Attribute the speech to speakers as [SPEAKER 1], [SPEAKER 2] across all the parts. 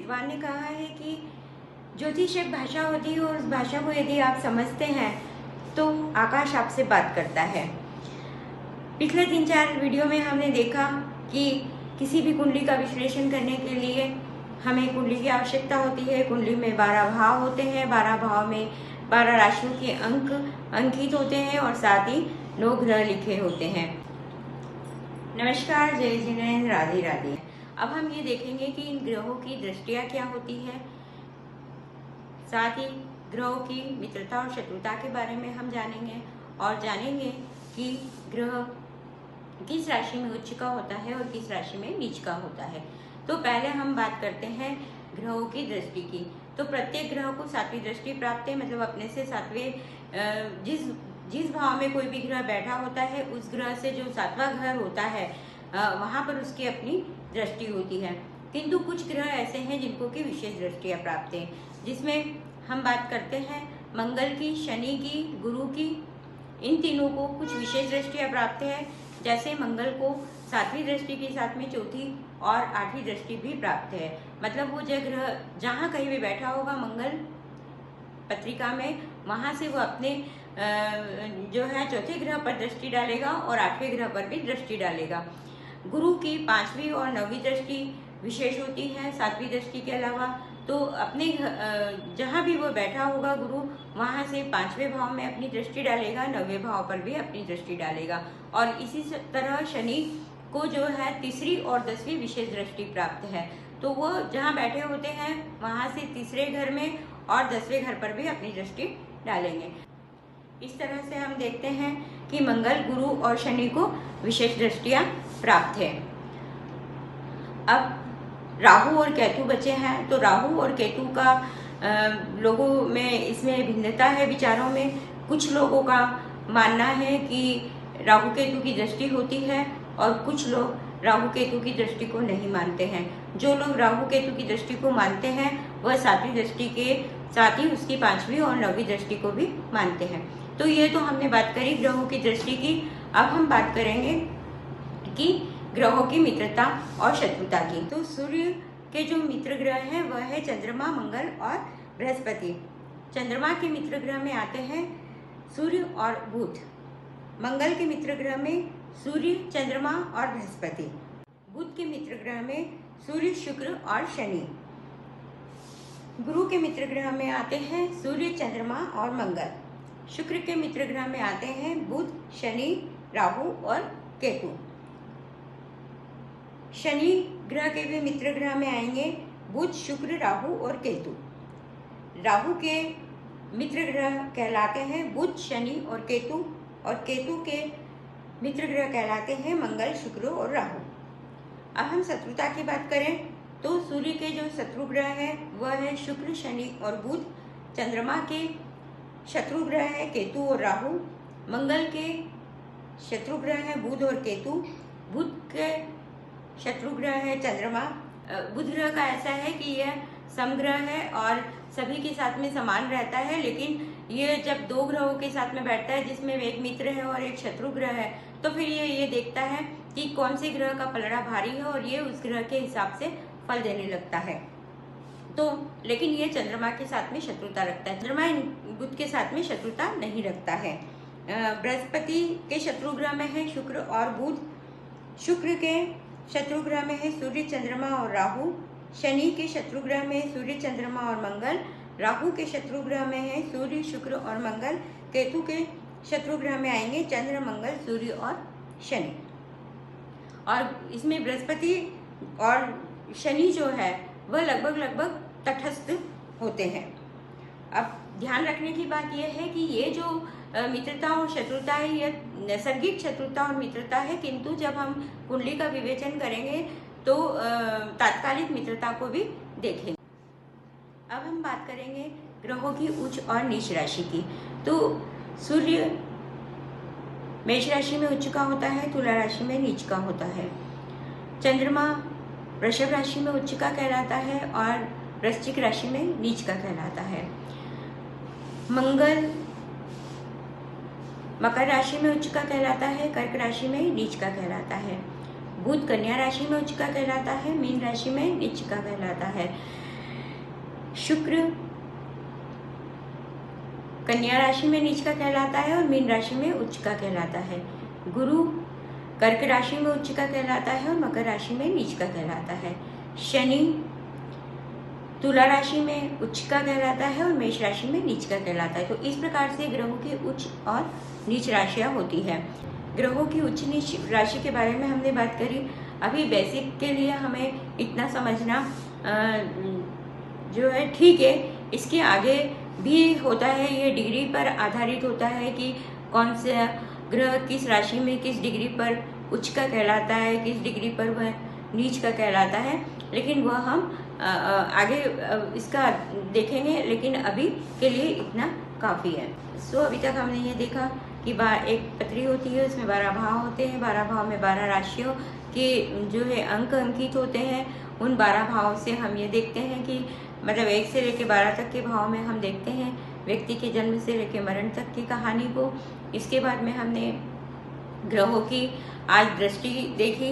[SPEAKER 1] विद्वान ने कहा है कि ज्योतिष एक भाषा होती है और उस भाषा को यदि आप समझते हैं तो आकाश आपसे बात करता है। पिछले 3-4 वीडियो में हमने देखा कि किसी भी कुंडली का विश्लेषण करने के लिए हमें कुंडली की आवश्यकता होती है। कुंडली में 12 भाव होते हैं, 12 भाव में 12 राशियों के अंक अंकित होते हैं और साथ ही 9 ग्रह लिखे होते हैं। नमस्कार, जय जिनेन्द्र, राधे राधे। अब हम ये देखेंगे कि इन ग्रहों की दृष्टियाँ क्या होती है, साथ ही ग्रहों की मित्रता और शत्रुता के बारे में हम जानेंगे और जानेंगे कि ग्रह किस राशि में उच्च का होता है और किस राशि में नीच का होता है। तो पहले हम बात करते हैं ग्रहों की दृष्टि की। तो प्रत्येक ग्रह को 7वीं दृष्टि प्राप्त है, मतलब अपने से 7वें जिस भाव में कोई भी ग्रह बैठा होता है उस ग्रह से जो 7वां घर होता है वहाँ पर उसकी अपनी दृष्टि होती है। किंतु कुछ ग्रह ऐसे हैं जिनको की विशेष दृष्टियाँ प्राप्त है, जिसमें हम बात करते हैं मंगल की, शनि की, गुरु की। इन तीनों को कुछ विशेष दृष्टियाँ प्राप्त है। जैसे मंगल को 7वीं दृष्टि के साथ में 4थी और 8वीं दृष्टि भी प्राप्त है। मतलब वो ग्रह जहाँ कहीं भी बैठा होगा मंगल पत्रिका में, वहाँ से वो अपने जो है 4थे ग्रह पर दृष्टि डालेगा और 8वें ग्रह पर भी दृष्टि डालेगा। गुरु की 5वीं और 9वीं दृष्टि विशेष होती है 7वीं दृष्टि के अलावा। तो अपने जहाँ भी वो बैठा होगा गुरु, वहाँ से 5वें भाव में अपनी दृष्टि डालेगा, 9वें भाव पर भी अपनी दृष्टि डालेगा। और इसी तरह शनि को जो है 3री और 10वीं विशेष दृष्टि प्राप्त है। तो वो जहाँ बैठे होते हैं वहाँ से 3रे घर में और 10वें घर पर भी अपनी दृष्टि डालेंगे। इस तरह से हम देखते हैं कि मंगल, गुरु और शनि को विशेष दृष्टियाँ प्राप्त है। अब राहु और केतु बचे हैं। तो राहु और केतु का लोगों में इसमें भिन्नता है विचारों में। कुछ लोगों का मानना है कि राहु केतु की दृष्टि होती है और कुछ लोग राहु केतु की दृष्टि को नहीं मानते हैं। जो लोग राहु केतु की दृष्टि को मानते हैं वह 7वीं दृष्टि के साथ ही उसकी 5वीं और 9वीं दृष्टि को भी मानते हैं। तो ये तो हमने बात करी ग्रहों की दृष्टि की। अब हम बात करेंगे कि ग्रहों की मित्रता और शत्रुता की। तो सूर्य के जो मित्र ग्रह हैं वह है चंद्रमा, मंगल और बृहस्पति। चंद्रमा के मित्र ग्रह में आते हैं सूर्य और बुध। मंगल के मित्र ग्रह में सूर्य, चंद्रमा और बृहस्पति। बुध के मित्र ग्रह में सूर्य, शुक्र और शनि। गुरु के मित्र ग्रह में आते हैं सूर्य, चंद्रमा और मंगल। शुक्र के मित्र ग्रह में आते हैं बुध, शनि, राहु और केतु। शनि ग्रह के भी मित्र ग्रह में आएंगे बुध, शुक्र, राहु और केतु। राहु के मित्र ग्रह कहलाते हैं बुध, शनि और केतु, और केतु के मित्र ग्रह कहलाते हैं मंगल, शुक्र और राहु। अब हम शत्रुता की बात करें तो सूर्य के जो शत्रु ग्रह है वह है शुक्र, शनि और बुध। चंद्रमा के शत्रु ग्रह है केतु और राहु। मंगल के शत्रु ग्रह है बुध और केतु। बुध के शत्रु ग्रह है चंद्रमा। बुध ग्रह का ऐसा है कि यह समग्रह है और सभी के साथ में समान रहता है, लेकिन ये जब 2 ग्रहों के साथ में बैठता है जिसमें एक मित्र है और एक शत्रु ग्रह है, तो फिर ये देखता है कि कौन से ग्रह का पलड़ा भारी है और ये उस ग्रह के हिसाब से फल देने लगता है। तो लेकिन ये चंद्रमा के साथ में शत्रुता रखता है। चंद्रमा बुध के साथ में शत्रुता नहीं रखता है। बृहस्पति के शत्रु ग्रह में है शुक्र और बुध। शुक्र के शत्रु ग्रह में है सूर्य, चंद्रमा और राहु। शनि के शत्रु ग्रह में है सूर्य, चंद्रमा और मंगल। राहु के शत्रु ग्रह में है सूर्य, शुक्र और मंगल। केतु के शत्रु ग्रह में आएंगे चंद्र, मंगल, सूर्य और शनि। और इसमें बृहस्पति और शनि जो है वह लगभग तटस्थ होते हैं। अब ध्यान रखने की बात यह है कि ये जो मित्रता और शत्रुता है यह नैसर्गिक शत्रुता और मित्रता है, किंतु जब हम कुंडली का विवेचन करेंगे तो तात्कालिक मित्रता को भी देखेंगे। अब हम बात करेंगे ग्रहों की उच्च और नीच राशि की। तो सूर्य मेष राशि में उच्च का होता है, तुला राशि में नीच का होता है। चंद्रमा वृषभ राशि में उच्च का कहलाता है और वृश्चिक राशि में नीच का कहलाता है। मंगल मकर राशि में उच्च का कहलाता है, कर्क राशि में नीच का कहलाता है। बुध कन्या राशि में उच्च का कहलाता है, मीन राशि में नीच का कहलाता है। शुक्र कन्या राशि में नीच का कहलाता है और मीन राशि में उच्च का कहलाता है। गुरु कर्क राशि में उच्च का कहलाता है और मकर राशि में नीच का कहलाता है। शनि तुला राशि में उच्च का कहलाता है और मेष राशि में नीच का कहलाता है। तो इस प्रकार से ग्रहों की उच्च और नीच राशियां होती है। ग्रहों की उच्च नीच राशि के बारे में हमने बात करी। अभी बेसिक के लिए हमें इतना समझना जो है ठीक है। इसके आगे भी होता है, ये डिग्री पर आधारित होता है कि कौन सा ग्रह किस राशि में किस डिग्री पर उच्च का कहलाता है, किस डिग्री पर वह नीच का कहलाता है, लेकिन वह हम आगे इसका देखेंगे। लेकिन अभी के लिए इतना काफ़ी है। सो अभी तक हमने ये देखा कि एक पत्री होती है, उसमें 12 भाव होते हैं। 12 भाव में 12 राशियों के जो है अंक अंकित होते हैं। उन 12 भाव से हम ये देखते हैं कि मतलब 1 से लेकर 12 तक के भाव में हम देखते हैं व्यक्ति के जन्म से लेकर मरण तक की कहानी को। इसके बाद में हमने ग्रहों की आज दृष्टि देखी,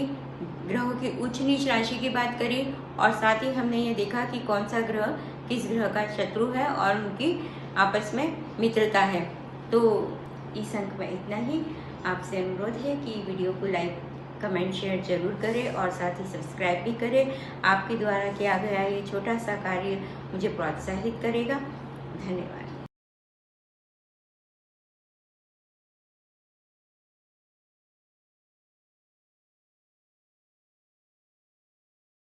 [SPEAKER 1] ग्रहों की उच्च नीच राशि की बात करी और साथ ही हमने ये देखा कि कौन सा ग्रह किस ग्रह का शत्रु है और उनकी आपस में मित्रता है। तो इस अंक में इतना ही। आपसे अनुरोध है कि वीडियो को लाइक कमेंट शेयर जरूर करें और साथ ही सब्सक्राइब भी करें। आपके द्वारा किया गया ये छोटा सा कार्य मुझे प्रोत्साहित करेगा। धन्यवाद।